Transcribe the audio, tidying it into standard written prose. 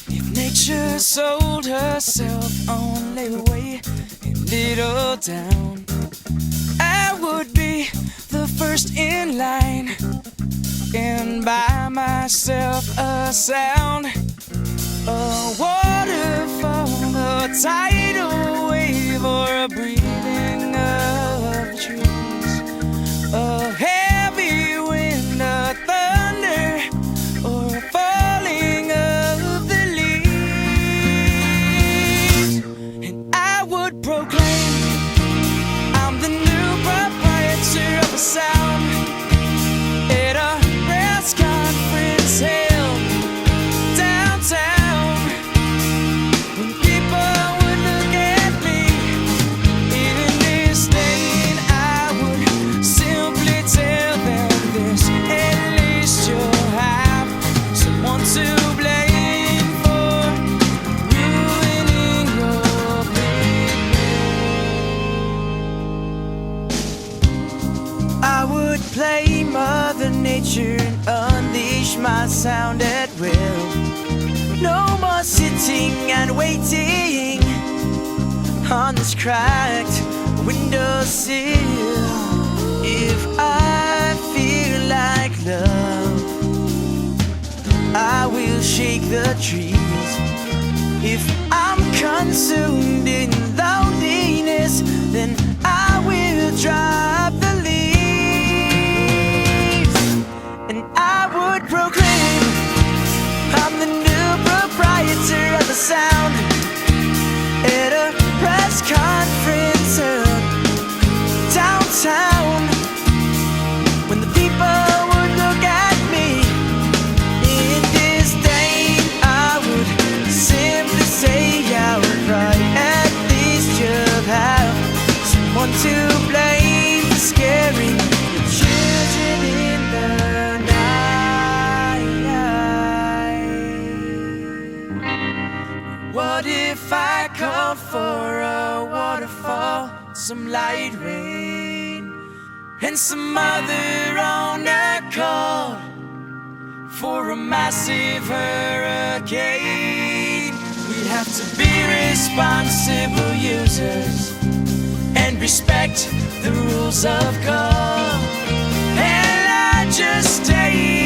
If nature sold herself on layaway and little down, I would be the first in line and buy myself a sound, a waterfall, a tidal wave, or a breathing of trees, a heavy wind, a thunder, or a falling of the leaves. And I would proclaim I'm the new proprietor of a sound at a press conference held downtown. When people would look at me in disdain, I would simply tell them this: at least you'll have someone to blame for ruining your picnic. I would play Mother Nature and unleash my sound at will. No more sitting and waiting on this cracked windowsill. If I feel like love, I will shake the trees. If I'm consumed in loneliness, then I will drop the leaves. And I would proclaim I'm the new proprietor of the sound at a press conference downtown. When the people would look at me in disdain, I would simply say outright, at least you'll have someone to blame for scaring the children in the night. What if I called for a waterfall, some light rain, and some other owner called for a massive hurricane? We'd have to be responsible users and respect the rules of God. And I just stay